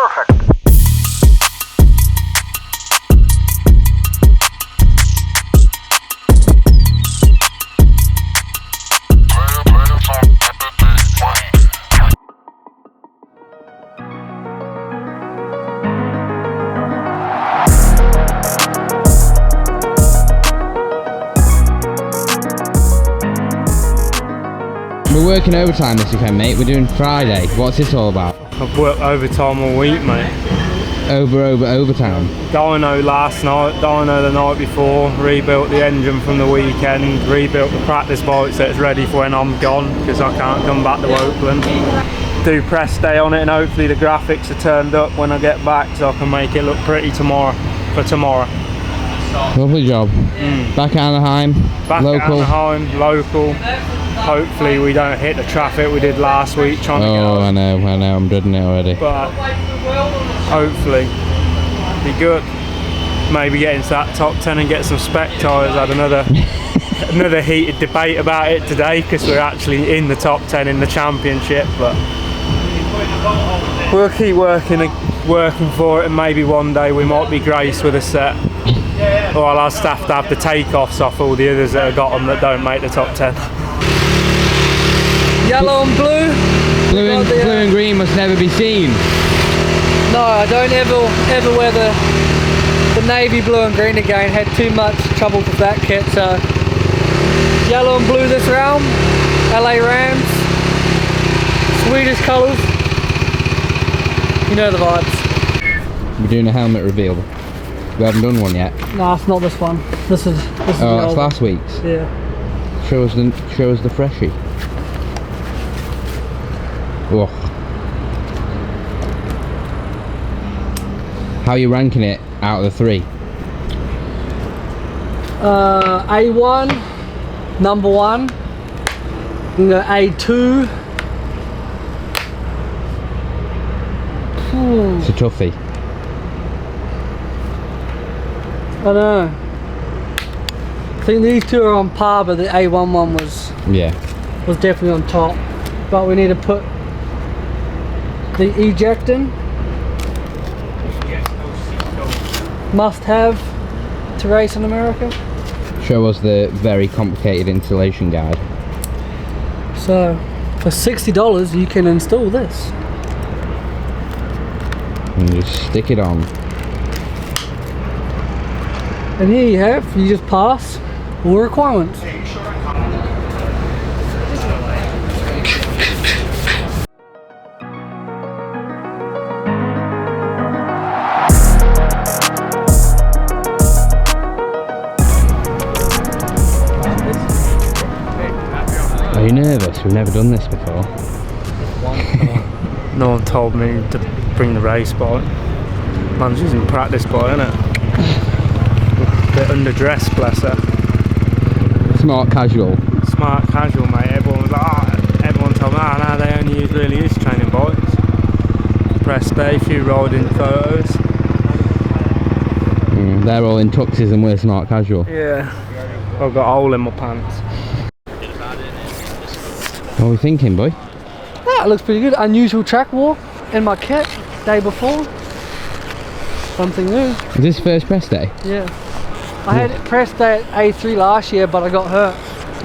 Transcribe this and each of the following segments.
Perfect. We're working overtime this weekend, mate. We're doing Friday. What's this all about? I've worked overtime all week, mate. Overtime? Dyno last night, dyno the night before, rebuilt the engine from the weekend, rebuilt the practice bike so it's ready for when I'm gone, because I can't come back to Oakland. Do press day on it and hopefully the graphics are turned up when I get back so I can make it look pretty tomorrow, for tomorrow. Lovely job. Back at Anaheim, Back local. at Anaheim, local. Hopefully we don't hit the traffic we did last week trying to get Oh, over. I know, I'm dreading it already. But hopefully be good. Maybe get into that top 10 and get some spec tyres. I had another heated debate about it today because we're actually in the top 10 in the championship, but we'll keep working for it, and maybe one day we might be graced with a set. Or I'll just have to have the takeoffs off all the others that have got them that don't make the top 10. Yellow and blue. Blue and green must never be seen. No, I don't ever wear the navy blue and green again. Had too much trouble with that kit. So yellow and blue this round. LA Rams. Swedish colours. You know the vibes. We're doing a helmet reveal. We haven't done one yet. No, it's not this one. This is Oh, that's last week's. Yeah. Show us the freshie. Oh. How are you ranking it out of the three? A1, number 1. A2. It's a toughie. I don't know. I think these two are on par, but the A1 one was definitely on top. But we need to put the ejecting. Must have to race in America. Show us the very complicated installation guide. So for $60 you can install this. And just stick it on. And here you have, you just pass all requirements. Are you nervous? We've never done this before. No one told me to bring the race bike. Man's using practice bike, innit? Bit underdressed, bless her. Smart casual. Smart casual, mate. Everyone was like, everyone told me, no, they only really use training bikes. Press day, few riding photos. They're all in tuxes and we're smart casual. Yeah. I've got a hole in my pants. What are we thinking, boy? That looks pretty good. Unusual track walk in my kit day before. Something new. Is this first press day? Yeah. I had it press day at A3 last year, but I got hurt.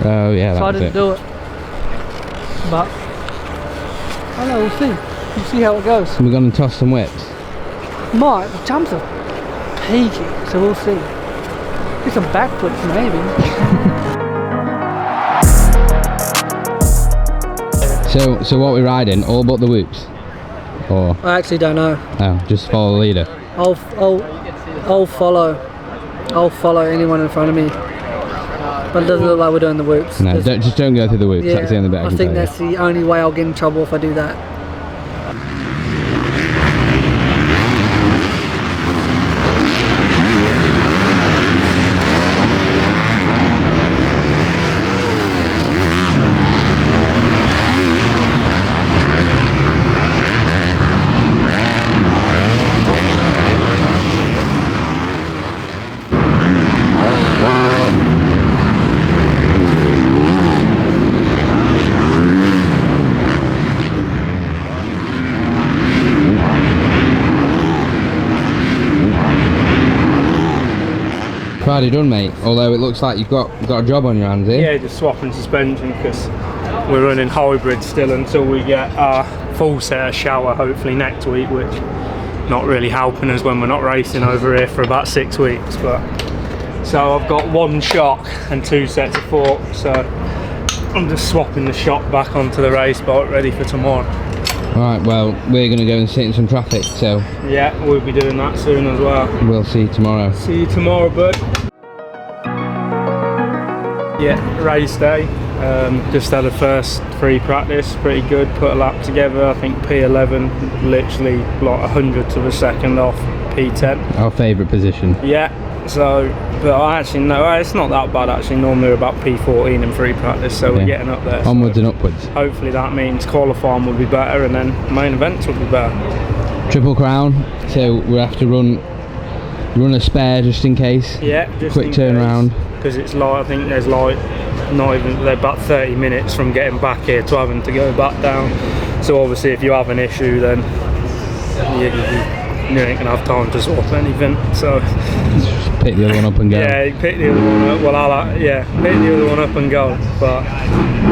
Oh yeah, So I that was didn't it. do it. But I don't know, we'll see. We'll see how it goes. We're going to toss some whips. Might, the jumps are peaky, so we'll see. Get some backflips maybe. So what we're riding, all but the whoops? Or I actually don't know. oh, just follow the leader. I'll follow anyone in front of me. But it doesn't look like we're doing the whoops. No, just don't go through the whoops. Yeah, That's the only bit I I can think tell you. that's the only way I'll get in trouble if I do that. Friday done, mate. Although it looks like you've got a job on your hands here. Yeah, just swapping suspension because we're running hybrid still until we get our full set of shower hopefully next week, which not really helping us when we're not racing over here for about 6 weeks. But so I've got 1 shock and 2 sets of forks, so I'm just swapping the shock back onto the race bike ready for tomorrow. Alright, well, we're going to go and sit in some traffic, so... Yeah, we'll be doing that soon as well. We'll see you tomorrow. See you tomorrow, bud. Yeah, race day. Just had a first free practice, pretty good. Put a lap together, I think P11, literally like 100th of a second off P10. Our favourite position. Yeah, so, but I actually know it's not that bad actually. Normally we're about P14 in free practice, so we're getting up there. Onwards and upwards. Hopefully that means qualifying will be better and then main events will be better. Triple Crown, so we'll have to run a spare just in case. Yeah, just quick turnaround. Because it's like, I think there's like they're about 30 minutes from getting back here to having to go back down. So obviously if you have an issue then you ain't gonna have time to sort anything. So just pick the other one up and go. Yeah, pick the other one up. Well, pick the other one up and go. But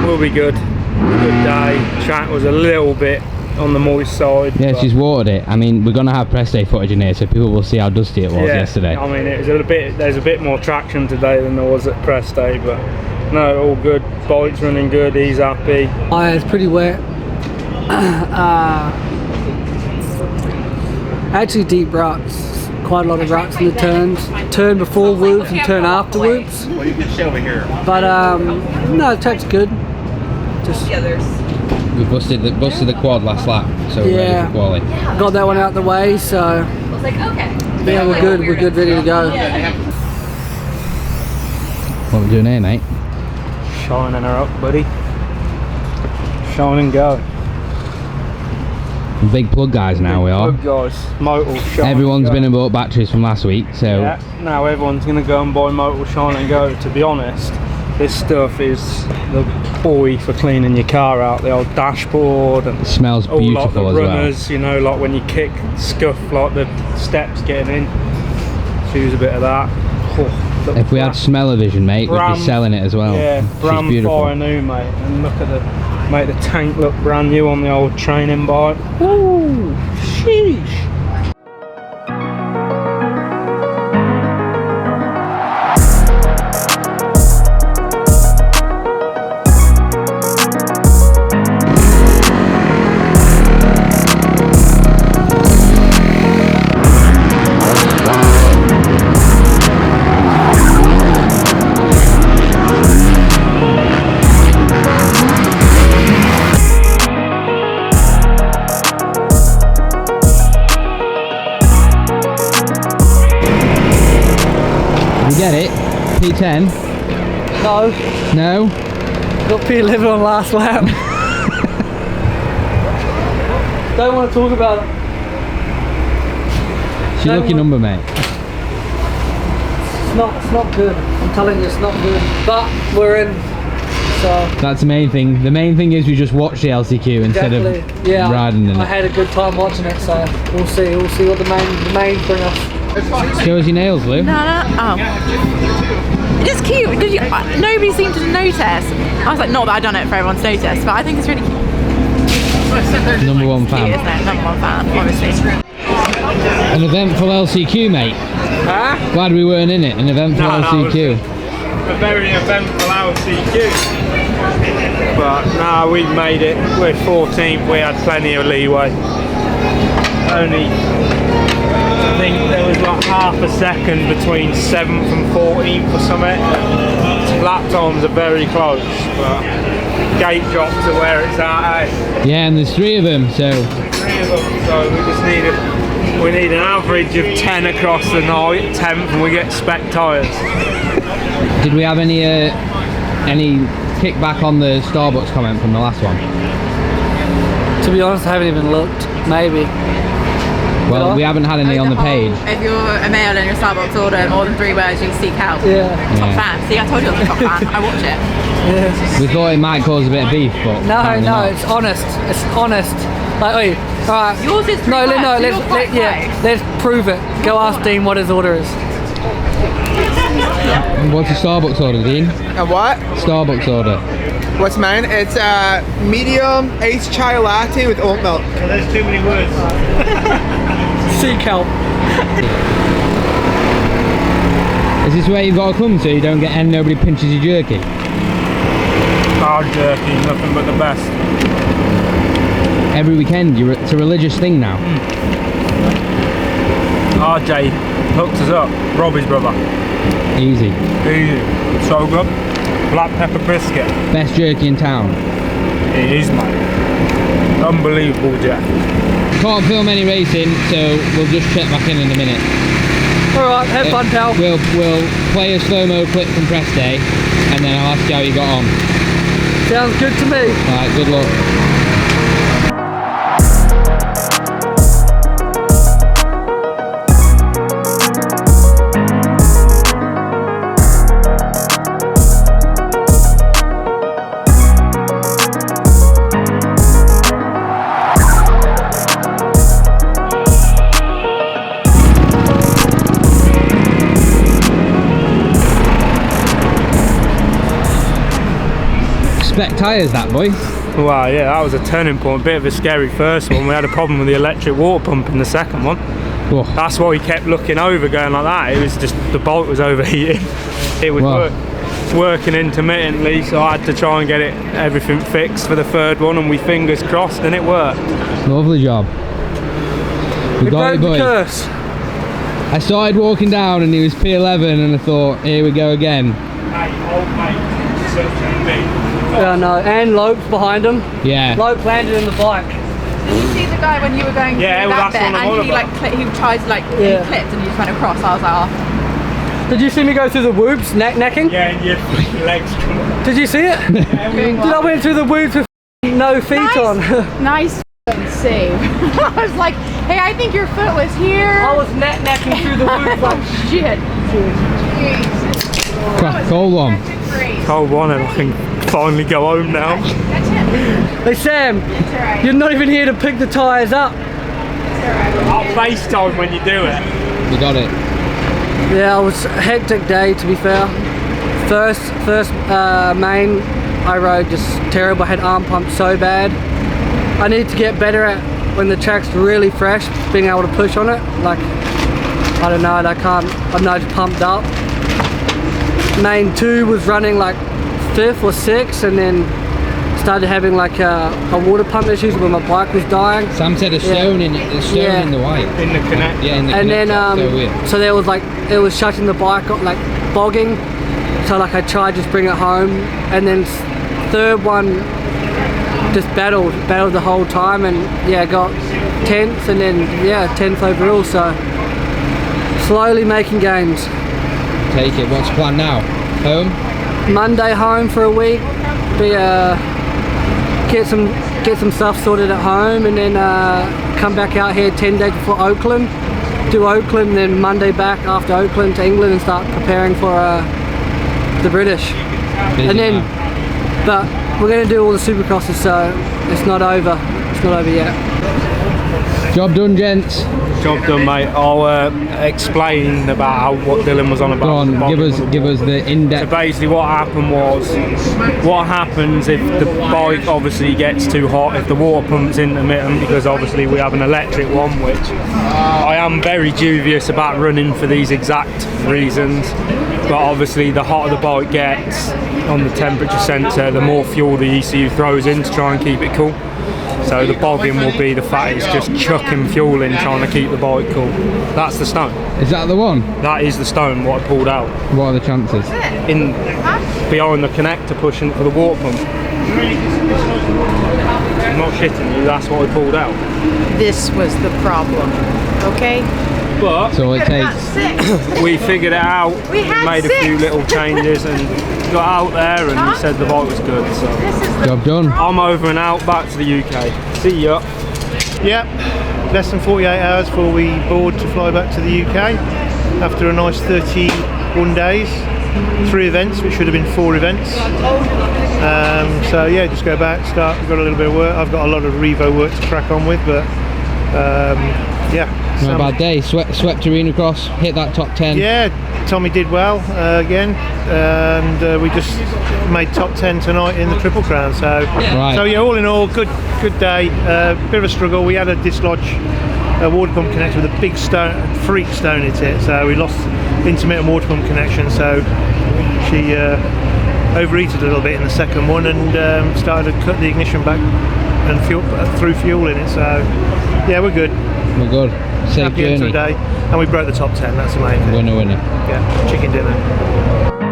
we'll be good. Good day. Track was a little bit on the moist side. Yeah, she's watered it. I mean, we're gonna have press day footage in here, so people will see how dusty it was yesterday. I mean, it was there's a bit more traction today than there was at press day, but no, all good. Bike's running good. He's happy. It's pretty wet. Actually, deep ruts. Quite a lot of ruts in the turns. Turn before whoops and turn after whoops. Well, you can show me here. But no, the track's good. Just We busted the quad last lap, so we're ready for quali. Got that one out the way, so I was like, okay. yeah, we're good, ready to go. What are we doing here, mate? Shining her up, buddy. Shine and go. Big plug guys now we are. Plug guys. Motul, shine. Everyone's been and bought batteries from last week, so... Yeah, now everyone's going to go and buy Motul, shine and go. To be honest, this stuff is the boy for cleaning your car out. The old dashboard and... It smells all beautiful like as the runners, well. you know, like when you kick, scuff, like the steps getting in. Choose a bit of that. Oh, if we had smell-o-vision, mate, we'd be selling it as well. Yeah, brand beautiful. fire new, mate. And look at make the tank look brand new on the old training bike. Ooh, sheesh. Get it? P10? No. No? Got P11 on last lap. Don't want to talk about it. It's your lucky number, mate. It's not good. I'm telling you, it's not good. But we're in. So that's the main thing. The main thing is we just watch the LCQ instead of riding in it. I had a good time watching it, so we'll see. We'll see what the main bring us. Show us your nails, Lou. No. Oh. It's cute because nobody seemed to notice. I was like, not that I've done it for everyone to notice, but I think it's really cute. Number one fan. Cute, isn't it? Number one fan, obviously. An eventful LCQ, mate. Huh? Glad we weren't in it. An eventful LCQ. A very eventful LCQ. But no, we made it. We're 14th. We had plenty of leeway. Only, I think there was like half a second between 7th and 14th or something. Lap times are very close, but gate drop to where it's at. Eh? Yeah, and there's 3 of them, so... 3 of them, so we need an average of 10 across the night, 10th, and we get spec tyres. Did we have any kickback on the Starbucks comment from the last one? To be honest, I haven't even looked. Maybe. Well, we haven't had any on the page. If you're a male and your Starbucks order more than 3 words, you seek help. Yeah. Top fan. See, I told you I was a top fan. I watch it. Yeah. We thought it might cause a bit of beef, but no, not. it's honest. It's honest. Like, wait, alright. Yours is 3 words, so let's prove it. Go ask Dean what his order is. What's the Starbucks order, Dean? A what? Starbucks order. What's mine? It's a medium iced chai latte with oat milk. Well, there's too many words. Sea kelp. Is this where you've got to come so you don't get and nobody pinches your jerky? Hard jerky, nothing but the best. Every weekend, it's a religious thing now. RJ hooked us up, Robbie's brother. Easy. Easy. So good. Black pepper brisket. Best jerky in town. It is, mate. Unbelievable, Jack. Can't film any racing, so we'll just check back in a minute. Alright, have fun, pal. We'll play a slow-mo clip from press day, and then I'll ask you how you got on. Sounds good to me. Alright, good luck. Spec tyres, that boy. Wow, yeah, that was a turning point. Bit of a scary first one. We had a problem with the electric water pump in the second one. Whoa. That's why he kept looking over, going like that. It was just the bolt was overheating. It was working intermittently, so I had to try and get everything fixed for the third one, and we fingers crossed, and it worked. Lovely job. We got it, boy. Curse. I started walking down and he was P11 and I thought, here we go again. Mate, old mate, such a big. Yeah, no, and Lope's behind him. Yeah. Lope landed in the bike. Did you see the guy when you were going Yeah, through well, that that's bit what I'm on and he about. like he tried to like Yeah. he clipped and he just went across? I was like, oh. Did you see me go through the whoops, necking? Yeah, and your legs come up. Did you see it? Doing Did I what? went through the whoops with no feet on? Nice save. I was like, hey, I think your foot was here. I was necking through the whoops like Shit. Jesus. Cold one. Cold one, and I can finally go home now. That's it. Hey Sam, It's alright. you're not even here to pick the tyres up. I'll FaceTime when you do it. We got it. Yeah, it was a hectic day to be fair. First main I rode just terrible, I had arm pump so bad. I need to get better at when the track's really fresh, being able to push on it. Like, I don't know, I'm not pumped up. Main 2 was running like 5th or 6th, and then started having like a water pump issues when my bike was dying. Sam said a stone in the white. In the connect. Yeah, in the And then connector. So weird. so there was like, it was shutting the bike up, like bogging, so like I tried to just bring it home, and then third one just battled the whole time, and yeah, got 10th, and then yeah, 10th overall, so slowly making gains. Take it. What's the plan now? Home? Monday home for a week, get some stuff sorted at home, and then come back out here 10 days before Oakland, do Oakland, then Monday back after Oakland to England and start preparing for the British. Busy And then, man. but we're going to do all the Supercrosses, so it's not over yet. Job done, gents. Job done, mate. I'll explain about what Dylan was on about. Go on, give us the So in-depth. basically what happened was, what happens if the bike obviously gets too hot, if the water pump's intermittent, because obviously we have an electric one, which I am very dubious about running for these exact reasons, but obviously the hotter the bike gets on the temperature sensor, the more fuel the ECU throws in to try and keep it cool. So the bogging will be the fact it's just chucking fuel in trying to keep the bike cool. That's the stone. Is that the one? That is the stone what I pulled out. What are the chances? In behind the connector pushing for the water pump. I'm not shitting you, that's what I pulled out. This was the problem. Okay? But So it takes. we figured it out, We had made a few 6. little changes and got out there and he said the bike was good. So Job done. I'm over and out, back to the UK. See ya. Yep, less than 48 hours before we board to fly back to the UK after a nice 31 days, 3 events, which should have been 4 events. So yeah, just go back, start, we've got a little bit of work. I've got a lot of Revo work to crack on with, but Yeah. Not a bad day. Swept arena cross, hit that top 10. Yeah, Tommy did well again, and we just made top 10 tonight in the Triple Crown. So, Right. so yeah, all in all, good day. Bit of a struggle. We had a dislodge water pump connection with a big freak stone in it, so we lost intermittent water pump connection. So she overheated a little bit in the second one and started to cut the ignition back and threw fuel in it. So yeah, we're good. We're good. Safe Happy end to journey. the day, and we broke the top 10. That's the main thing. Winner. Yeah, chicken dinner.